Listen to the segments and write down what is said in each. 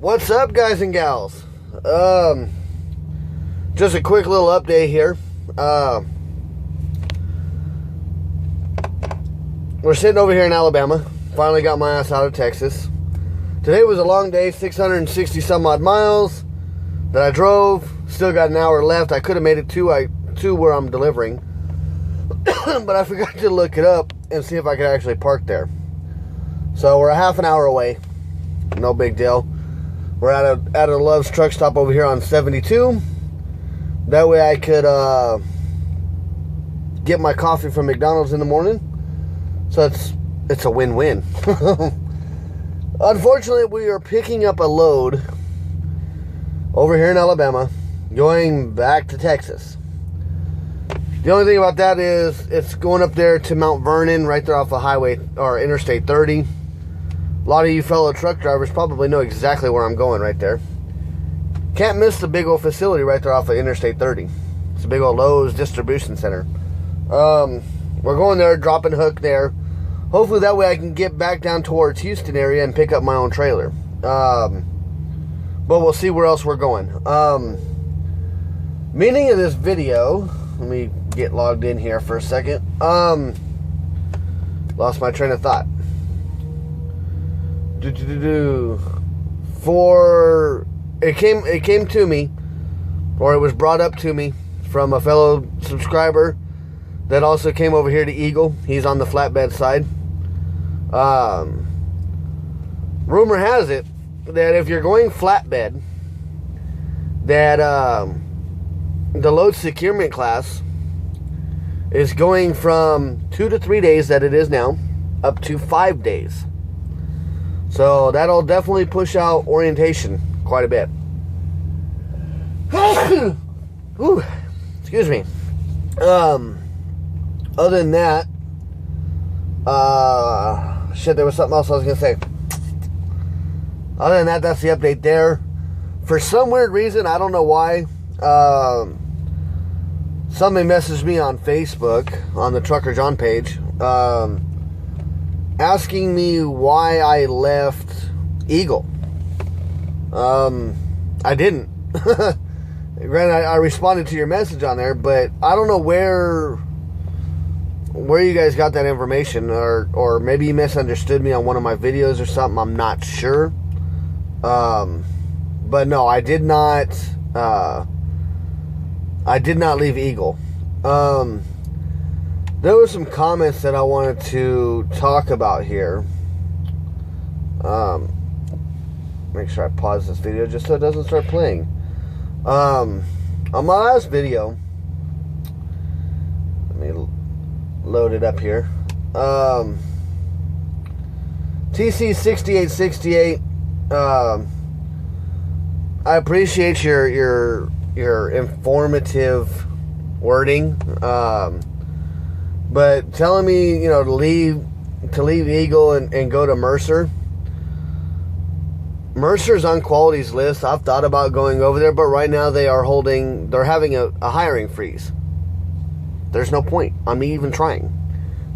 What's up, guys and gals? Just a quick little update here. We're sitting over here in Alabama. Finally got my ass out of Texas. Today was a long day, 660 some odd miles that I drove. Still got an hour left. I could have made it to where I'm delivering. But I forgot to look it up and see if I could actually park there. So we're a half an hour away. No big deal. We're at a Love's truck stop over here on 72. That way I could get my coffee from McDonald's in the morning. So it's a win-win. Unfortunately, we are picking up a load over here in Alabama, going back to Texas. The only thing about that is it's going up there to Mount Vernon, right there off the highway or Interstate 30. A lot of you fellow truck drivers probably know exactly where I'm going right there. Can't miss the big old facility right there off of Interstate 30. It's a big old Lowe's distribution center. We're going there, dropping hook there. Hopefully that way I can get back down towards Houston area and pick up my own trailer. But we'll see where else we're going. Meaning of this video, let me get logged in here for a second. Lost my train of thought. It came to me, or it was brought up to me from a fellow subscriber that also came over here to Eagle. He's on the flatbed side. Rumor has it that if you're going flatbed, that the load securement class is going from 2 to 3 days that it is now up to 5 days. So that'll definitely push out orientation quite a bit. Ooh, excuse me. Other than that, there was something else I was going to say. Other than that, that's the update there. For some weird reason, I don't know why, somebody messaged me on Facebook, on the Trucker John page, asking me why I left Eagle. I didn't. Granted, I responded to your message on there, but I don't know where you guys got that information, or maybe you misunderstood me on one of my videos or something. I'm not sure. But no, I did not leave Eagle. There were some comments that I wanted to talk about here. Make sure I pause this video just so it doesn't start playing. On my last video, let me load it up here. TC6868. I appreciate your informative wording. But telling me, to leave Eagle and go to Mercer. Mercer's on Quality's list. I've thought about going over there, but right now they're having a hiring freeze. There's no point on me even trying.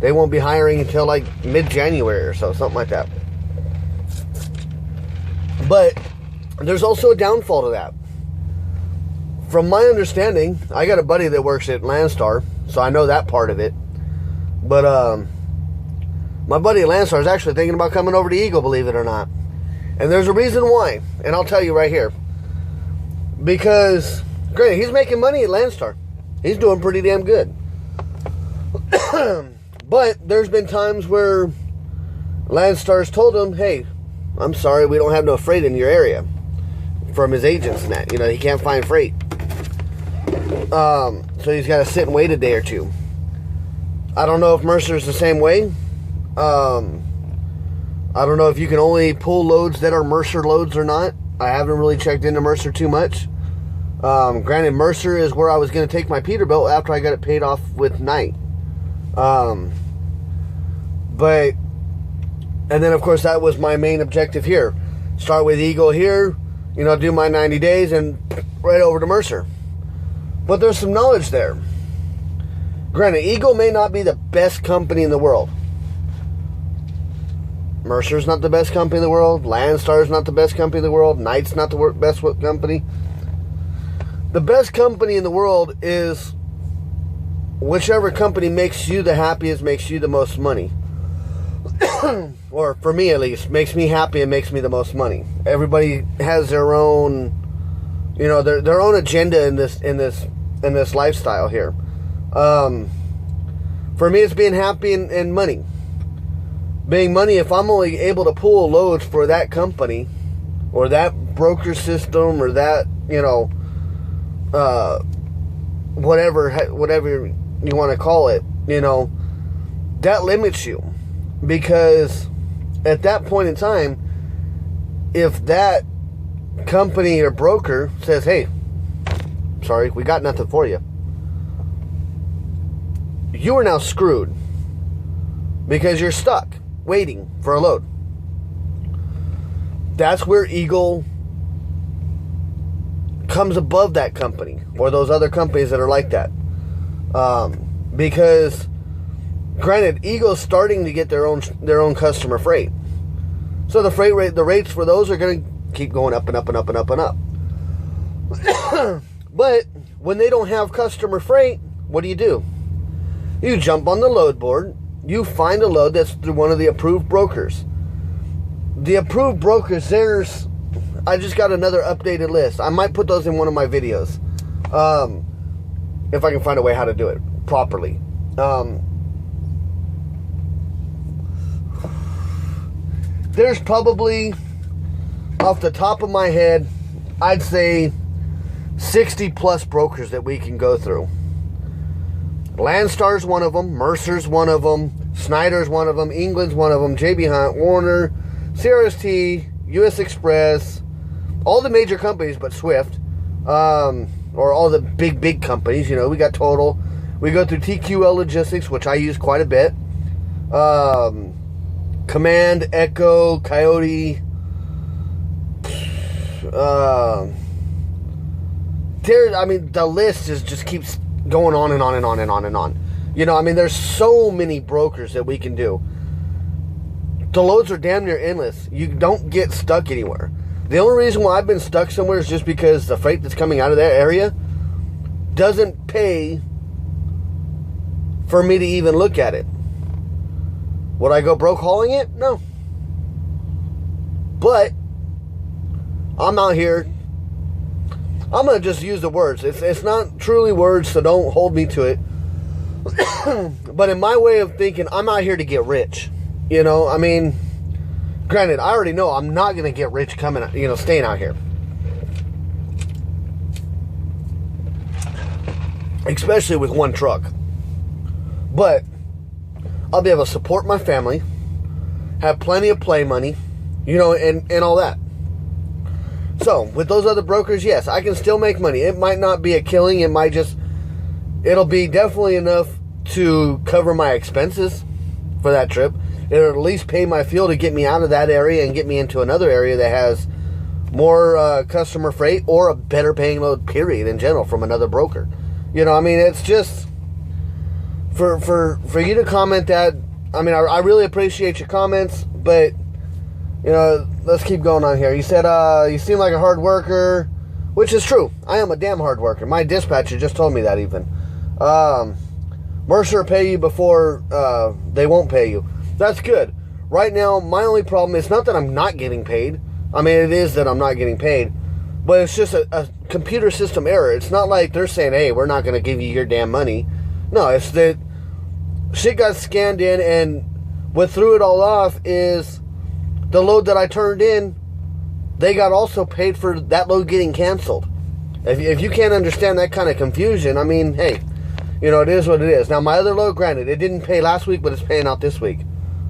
They won't be hiring until like mid-January or so, something like that. But there's also a downfall to that. From my understanding, I got a buddy that works at Landstar, so I know that part of it. But my buddy at Landstar is actually thinking about coming over to Eagle, believe it or not. And there's a reason why, and I'll tell you right here. Because, granted, he's making money at Landstar. He's doing pretty damn good. But there's been times where Landstar's told him, hey, I'm sorry, we don't have no freight in your area. From his agents and that. He can't find freight. So he's got to sit and wait a day or two. I don't know if Mercer's the same way. I don't know if you can only pull loads that are Mercer loads or not. I haven't really checked into Mercer too much. Granted, Mercer is where I was going to take my Peterbilt after I got it paid off with Knight. And then of course that was my main objective here. Start with Eagle here, do my 90 days and right over to Mercer. But there's some knowledge there. Granted, Eagle may not be the best company in the world. Mercer's not the best company in the world. Landstar's not the best company in the world. Knight's not the best company. The best company in the world is whichever company makes you the happiest, makes you the most money. Or for me at least, makes me happy and makes me the most money. Everybody has their own, you know, their own agenda in this lifestyle here. For me, it's being happy and money. Being money, if I'm only able to pull loads for that company or that broker system or that, you know, whatever you want to call it, you know, that limits you. Because at that point in time, if that company or broker says, hey, sorry, we got nothing for you, you are now screwed. Because you're stuck waiting for a load. That's where Eagle comes above that company or those other companies that are like that. Because granted, Eagle's starting to get their own customer freight. So the rates for those are going to keep going up and up and up and up and up. But when they don't have customer freight, what do? You jump on the load board. You find a load that's through one of the approved brokers. The approved brokers, I just got another updated list. I might put those in one of my videos. If I can find a way how to do it properly. There's probably, off the top of my head, I'd say 60 plus brokers that we can go through. Landstar's one of them, Mercer's one of them, Snyder's one of them, England's one of them, JB Hunt, Warner, CRST, US Express, all the major companies but Swift, or all the big companies. You know, we got Total. We go through TQL Logistics, which I use quite a bit. Command, Echo, Coyote. The list just keeps going on and on and on and on and on. You know, I mean, there's so many brokers that we can do. The loads are damn near endless. You don't get stuck anywhere. The only reason why I've been stuck somewhere is just because the freight that's coming out of that area doesn't pay for me to even look at it. Would I go broke hauling it? No. But I'm out here. I'm going to just use the words. It's not truly words, so don't hold me to it. But in my way of thinking, I'm out here to get rich. You know, I mean, granted, I already know I'm not going to get rich staying out here. Especially with one truck. But I'll be able to support my family, have plenty of play money, you know, and all that. So, with those other brokers, yes, I can still make money. It might not be a killing. It'll be definitely enough to cover my expenses for that trip. It'll at least pay my fuel to get me out of that area and get me into another area that has more customer freight or a better paying load, period, in general, from another broker. You know, I mean, it's just, for you to comment that, I mean, I really appreciate your comments, but, you know, let's keep going on here. You said, you seem like a hard worker, which is true. I am a damn hard worker. My dispatcher just told me that even. Mercer pay you before they won't pay you. That's good. Right now, my only problem is not that I'm not getting paid. I mean, it is that I'm not getting paid. But it's just a computer system error. It's not like they're saying, hey, we're not going to give you your damn money. No, it's that shit got scanned in, and what threw it all off is the load that I turned in, they got also paid for that load getting canceled. If you can't understand that kind of confusion, I mean, hey, you know, it is what it is. Now, my other load, granted, it didn't pay last week, but it's paying out this week.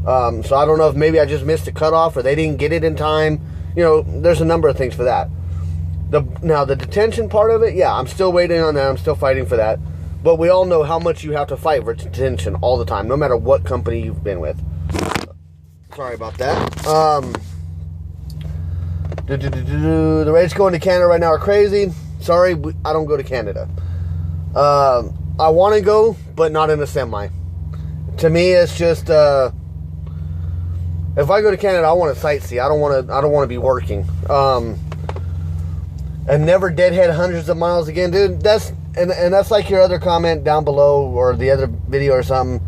So I don't know if maybe I just missed the cutoff or they didn't get it in time. You know, there's a number of things for that. Now, the detention part of it, yeah, I'm still waiting on that. I'm still fighting for that. But we all know how much you have to fight for detention all the time, no matter what company you've been with. Sorry about that. The rates going to Canada right now are crazy. Sorry, I don't go to Canada. I want to go, but not in a semi. To me, it's just if I go to Canada, I want to sightsee. I don't want to be working. And never deadhead hundreds of miles again, dude. That's like your other comment down below, or the other video or something,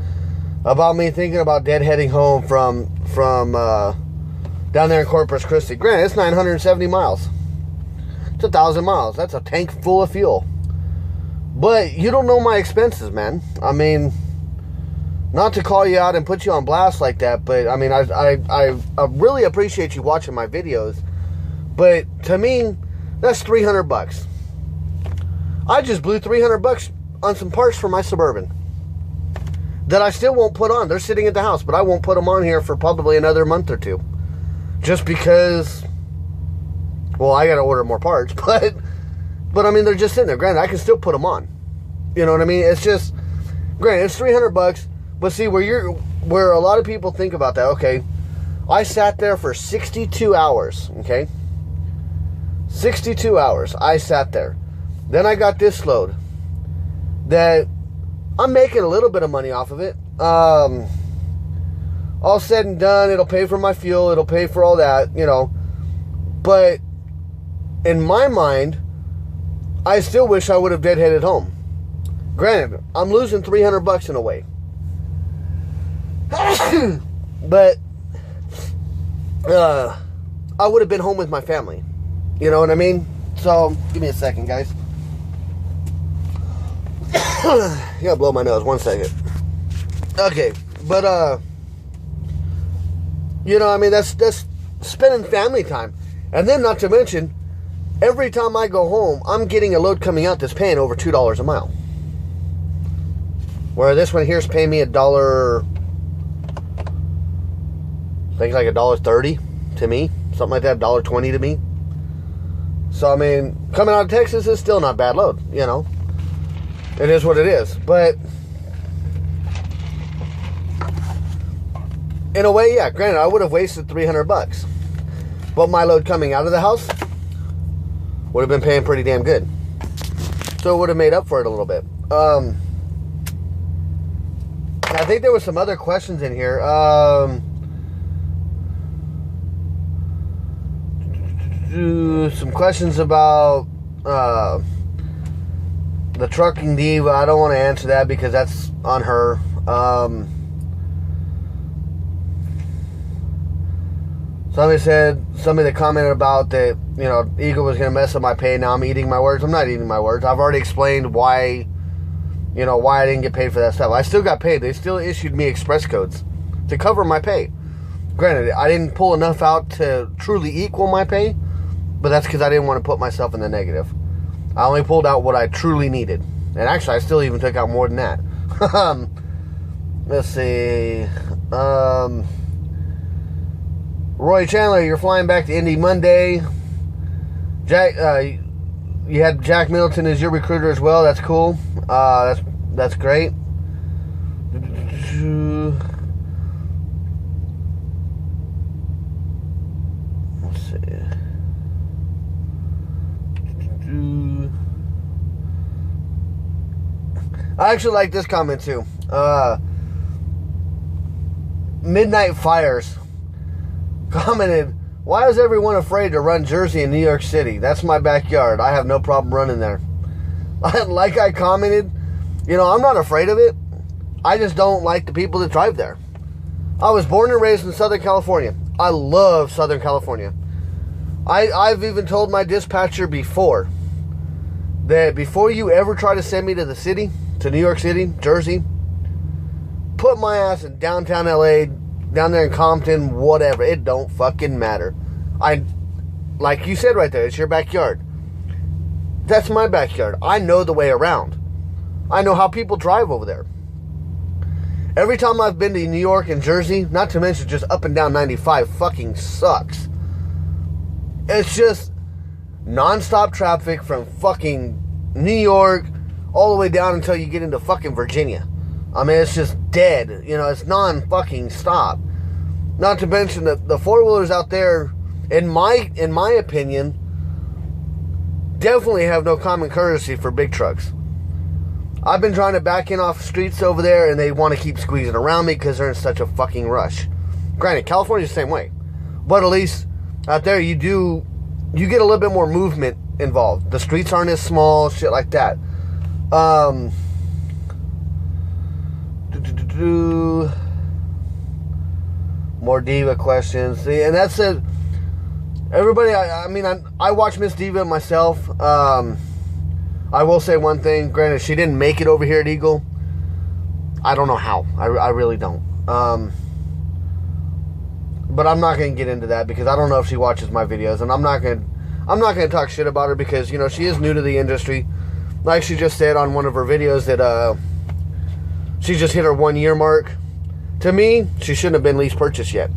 about me thinking about deadheading home from down there in Corpus Christi. Granted, it's 970 miles. It's 1,000 miles. That's a tank full of fuel. But you don't know my expenses, man. I mean, not to call you out and put you on blast like that, but I mean, I really appreciate you watching my videos. But to me, that's $300. I just blew $300 on some parts for my Suburban that I still won't put on. They're sitting at the house, but I won't put them on here for probably another month or two. Just because, well, I got to order more parts, but I mean, they're just sitting there. Granted, I can still put them on. You know what I mean? It's just, granted, it's $300, but see, where a lot of people think about that, okay, I sat there for 62 hours, okay? 62 hours, I sat there. Then I got this load that I'm making a little bit of money off of it. All said and done, it'll pay for my fuel, it'll pay for all that, you know. But in my mind, I still wish I would have deadheaded home. Granted, I'm losing $300 in a way. But I would have been home with my family. You know what I mean? So, give me a second, guys. You gotta blow my nose, 1 second. Okay, but you know, I mean, that's spending family time. And then, not to mention, every time I go home, I'm getting a load coming out that's paying over $2 a mile. Where this one here is paying me $1, I think like $1.30 to me. Something like that, $1.20 to me. So, I mean, coming out of Texas is still not a bad load, you know. It is what it is. But in a way, yeah, granted, I would have wasted $300. But my load coming out of the house would have been paying pretty damn good. So it would have made up for it a little bit. I think there was some other questions in here. Some questions about the trucking diva. I don't want to answer that because that's on her. Somebody that commented about that, you know, Eagle was going to mess up my pay. Now I'm eating my words. I'm not eating my words. I've already explained why, you know, why I didn't get paid for that stuff. I still got paid. They still issued me express codes to cover my pay. Granted, I didn't pull enough out to truly equal my pay, but that's because I didn't want to put myself in the negative. I only pulled out what I truly needed. And actually, I still even took out more than that. Let's see. Roy Chandler, you're flying back to Indy Monday. Jack, you had Jack Middleton as your recruiter as well. That's cool. That's great. Let's see. I actually like this comment too. Midnight Fires commented, why is everyone afraid to run Jersey in New York City? That's my backyard. I have no problem running there. Like I commented, you know, I'm not afraid of it. I just don't like the people that drive there. I was born and raised in Southern California. I love Southern California. I've even told my dispatcher before that before you ever try to send me to the city, to New York City, Jersey, put my ass in downtown LA, down there in Compton, whatever. It don't fucking matter. Like you said right there, it's your backyard. That's my backyard. I know the way around. I know how people drive over there. Every time I've been to New York and Jersey, not to mention just up and down 95, fucking sucks. It's just non-stop traffic from fucking New York all the way down until you get into fucking Virginia. I mean, it's just dead. You know, it's non-fucking stop. Not to mention the four-wheelers out there, in my opinion, definitely have no common courtesy for big trucks. I've been trying to back in off streets over there, and they want to keep squeezing around me because they're in such a fucking rush. Granted, California's the same way. But at least out there, you get a little bit more movement involved. The streets aren't as small, shit like that. More Diva questions. See, and that's it. Everybody, I watch Miss Diva myself. I will say one thing. Granted, she didn't make it over here at Eagle. I don't know how. I really don't. But I'm not going to get into that because I don't know if she watches my videos, and I'm not going to talk shit about her because, you know, she is new to the industry. Like she just said on one of her videos that she just hit her 1 year mark. To me, she shouldn't have been lease purchased yet.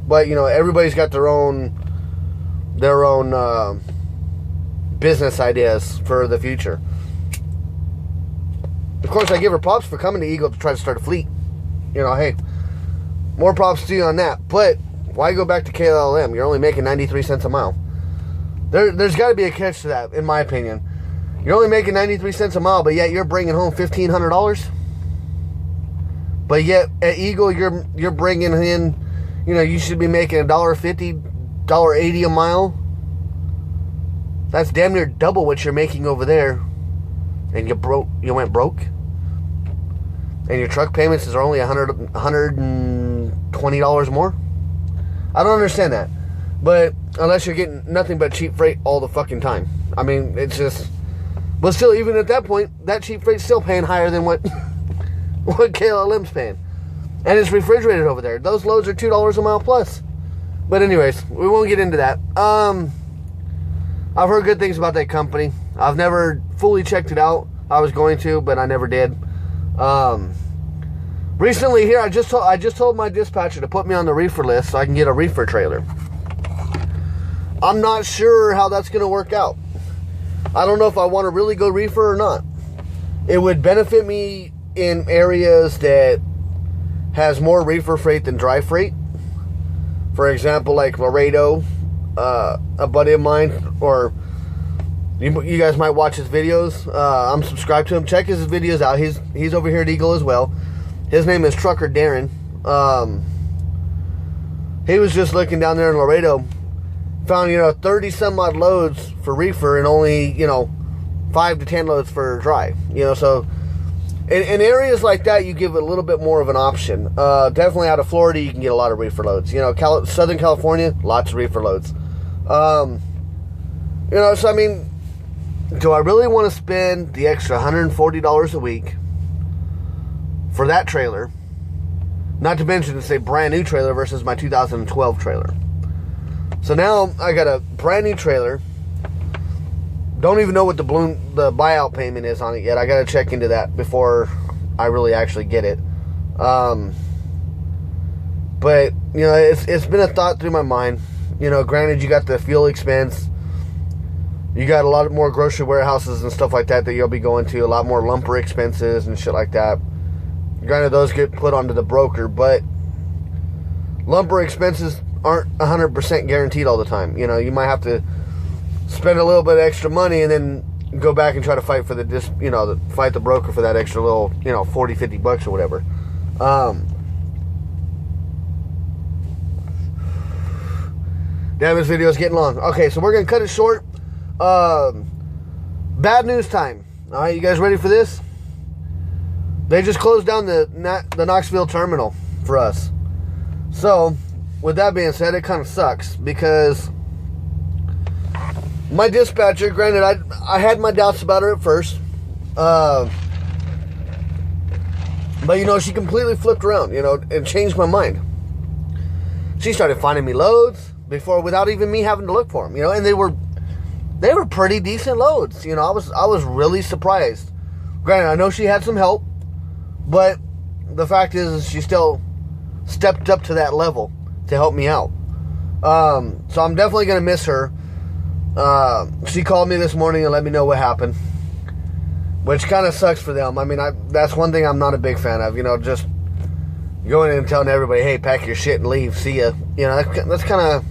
But, you know, everybody's got their own business ideas for the future. Of course, I give her props for coming to Eagle to try to start a fleet. You know, hey, more props to you on that. But why go back to KLM? You're only making 93 cents a mile. There's got to be a catch to that, in my opinion. You're only making 93 cents a mile, but yet you're bringing home $1,500. But yet at Eagle, you're bringing in, you know, you should be making $1.50, $1.80 a mile. That's damn near double what you're making over there. And you went broke. And your truck payments are only $120 more. I don't understand that. But unless you're getting nothing but cheap freight all the fucking time. I mean, it's just... But still, even at that point, that cheap freight's still paying higher than what what KLM's paying. And it's refrigerated over there. Those loads are $2 a mile plus. But anyways, we won't get into that. I've heard good things about that company. I've never fully checked it out. I was going to, but I never did. Recently here, I just told my dispatcher to put me on the Reefer list so I can get a Reefer trailer. I'm not sure how that's going to work out. I don't know if I want to really go Reefer or not. It would benefit me in areas that has more Reefer freight than dry freight. For example, like Laredo, a buddy of mine, or you guys might watch his videos. I'm subscribed to him. Check his videos out. He's over here at Eagle as well. His name is Trucker Darren. He was just looking down there in Laredo. Found, 30 some odd loads for Reefer and only, 5 to 10 loads for dry. So in areas like that, you give it a little bit more of an option. Definitely out of Florida, you can get a lot of Reefer loads. Southern California, lots of Reefer loads. So I mean, do I really want to spend the extra $140 a week for that trailer? Not to mention it's a brand new trailer versus my 2012 trailer. So now I got a brand new trailer. Don't even know what the buyout payment is on it yet. I got to check into that before I really actually get it. But it's been a thought through my mind. Granted, you got the fuel expense. You got a lot more grocery warehouses and stuff like that you'll be going to. A lot more lumber expenses and shit like that. Granted, those get put onto the broker, but lumber expenses aren't 100% guaranteed all the time. You might have to spend a little bit of extra money and then go back and try to fight for fight the broker for that extra little, $40-$50 or whatever. Damn, this video is getting long. Okay, so we're gonna cut it short. Bad news time. All right, you guys ready for this? They just closed down the Knoxville terminal for us. So, with that being said, it kind of sucks because my dispatcher, granted, I had my doubts about her at first. But, she completely flipped around, and changed my mind. She started finding me loads without even me having to look for them, and they were pretty decent loads. I was really surprised. Granted, I know she had some help, but the fact is she still stepped up to that level to help me out. So I'm definitely going to miss her. She called me this morning and let me know what happened, which kind of sucks for them. I mean, that's one thing I'm not a big fan of, just going in and telling everybody, hey, pack your shit and leave, see ya. That's kind of,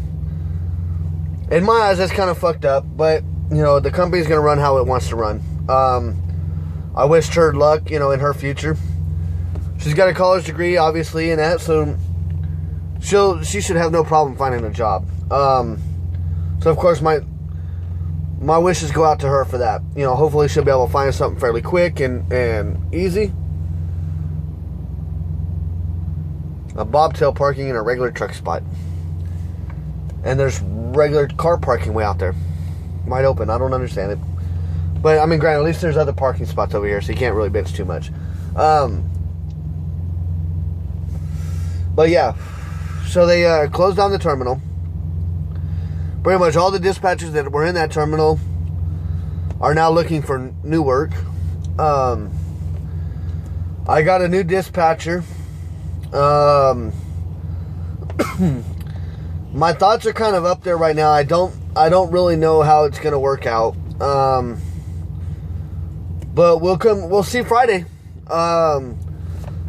in my eyes, that's kind of fucked up, but, the company's going to run how it wants to run. I wished her luck, in her future. She's got a college degree, obviously, in that, so she should have no problem finding a job. So of course my wishes go out to her for that. You know, hopefully she'll be able to find something fairly quick and easy. A bobtail parking in a regular truck spot. And there's regular car parking way out there. Wide open. I don't understand it. But, I mean, granted, at least there's other parking spots over here, so you can't really bitch too much. But, yeah. So, they closed down the terminal. Pretty much all the dispatchers that were in that terminal are now looking for new work. I got a new dispatcher. My thoughts are kind of up there right now. I don't really know how it's gonna work out. But we'll see Friday. I've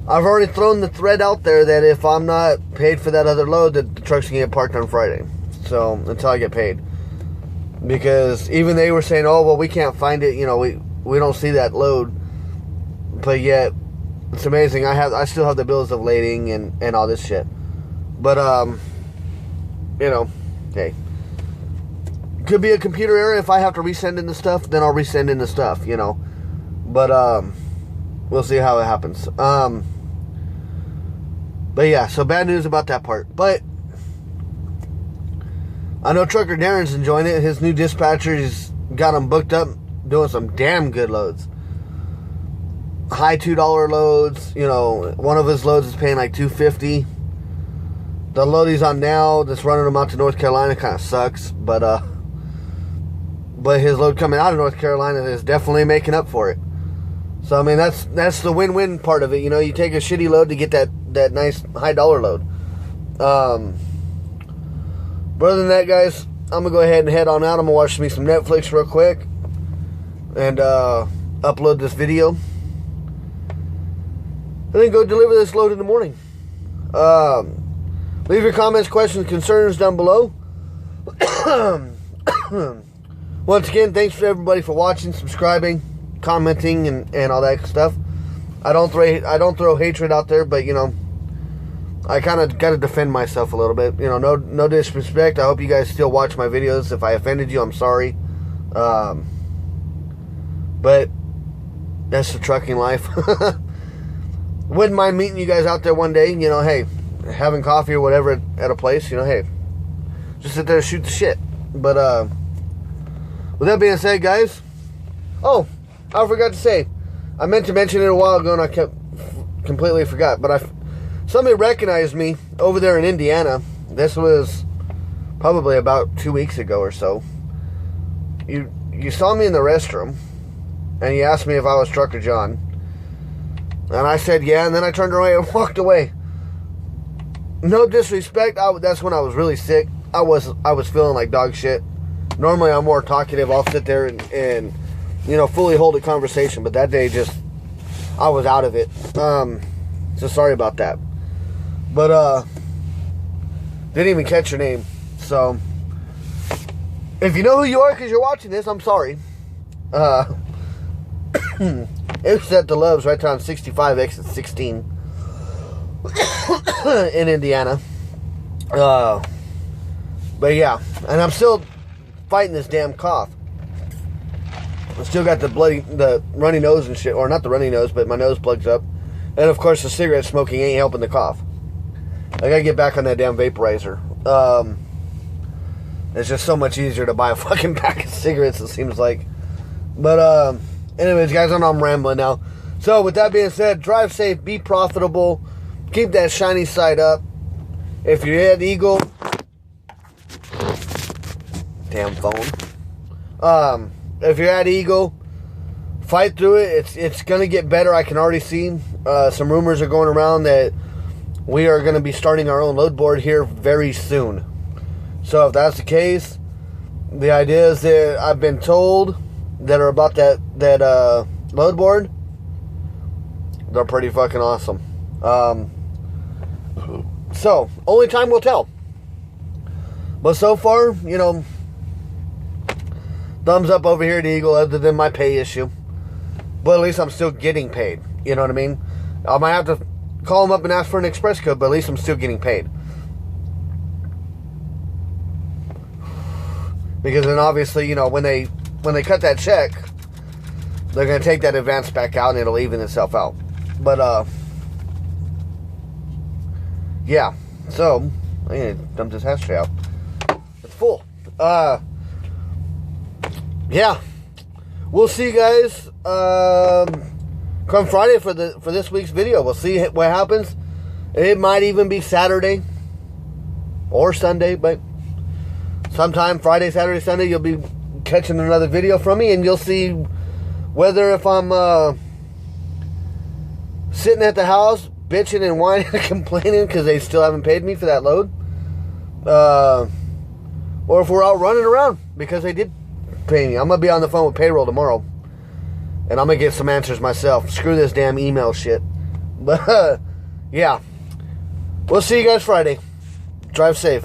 already thrown the thread out there that if I'm not paid for that other load, that the truck's gonna get parked on Friday. So until I get paid, because even they were saying, oh well, we can't find it. You know, we don't see that load, but yet. It's amazing. I still have the bills of lading and all this shit. But, you know, hey. Could be a computer error. If I have to resend in the stuff, then I'll resend in the stuff, you know. But, we'll see how it happens. But yeah, so bad news about that part. But, I know Trucker Darren's enjoying it. His new dispatcher, he's got him booked up, doing some damn good loads. High $2 loads. You know, one of his loads is paying like $2.50. The load he's on now that's running him out to North Carolina kind of sucks, but his load coming out of North Carolina is definitely making up for it. So I mean, that's the win-win part of it. You know, you take a shitty load to get that nice high dollar load. But other than that, guys, I'm gonna go ahead and head on out. I'm gonna watch me some Netflix real quick and upload this video. And then go deliver this load in the morning. Leave your comments, questions, concerns down below. Once again, thanks for everybody for watching, subscribing, commenting, and all that stuff. I don't throw hatred out there, but you know, I kind of got to defend myself a little bit. You know, no disrespect. I hope you guys still watch my videos. If I offended you, I'm sorry. But that's the trucking life. Wouldn't mind meeting you guys out there one day. You know, hey, having coffee or whatever at a place. You know, hey, just sit there and shoot the shit. But with that being said, guys. Oh, I forgot to say. I meant to mention it a while ago, and I completely forgot. But somebody recognized me over there in Indiana. This was probably about 2 weeks ago or so. You saw me in the restroom, and you asked me if I was Trucker John. And I said, yeah, and then I turned away and walked away. No disrespect, that's when I was really sick. I was feeling like dog shit. Normally, I'm more talkative. I'll sit there and you know, fully hold a conversation. But that day, I was out of it. So sorry about that. But, didn't even catch your name. So, if you know who you are because you're watching this, I'm sorry. It's at the Loves right down 65 exit 16 in Indiana. But yeah, and I'm still fighting this damn cough. I still got the runny nose and shit, or not the runny nose, but my nose plugs up. And of course, the cigarette smoking ain't helping the cough. I gotta get back on that damn vaporizer. It's just so much easier to buy a fucking pack of cigarettes, it seems like. But anyways, guys, I know I'm rambling now. So, with that being said, drive safe, be profitable, keep that shiny side up. If you're at Eagle, damn phone. If you're at Eagle, fight through it. It's gonna get better. I can already see. Some rumors are going around that we are gonna be starting our own load board here very soon. So, if that's the case, the idea is that I've been told that are about that load board, they're pretty fucking awesome. So, only time will tell. But so far, you know, thumbs up over here at Eagle, other than my pay issue. But at least I'm still getting paid. You know what I mean? I might have to call them up and ask for an express code, but at least I'm still getting paid. Because then obviously, you know, when they cut that check, they're going to take that advance back out and it'll even itself out. But, yeah. So, I need to dump this ashtray out. It's full. Yeah. We'll see you guys come Friday for this week's video. We'll see what happens. It might even be Saturday or Sunday, but sometime Friday, Saturday, Sunday, you'll be catching another video from me, and you'll see whether if I'm sitting at the house bitching and whining and complaining because they still haven't paid me for that load, or if we're out running around because they did pay me. I'm going to be on the phone with payroll tomorrow, and I'm going to get some answers myself. Screw this damn email shit. But, yeah. We'll see you guys Friday. Drive safe.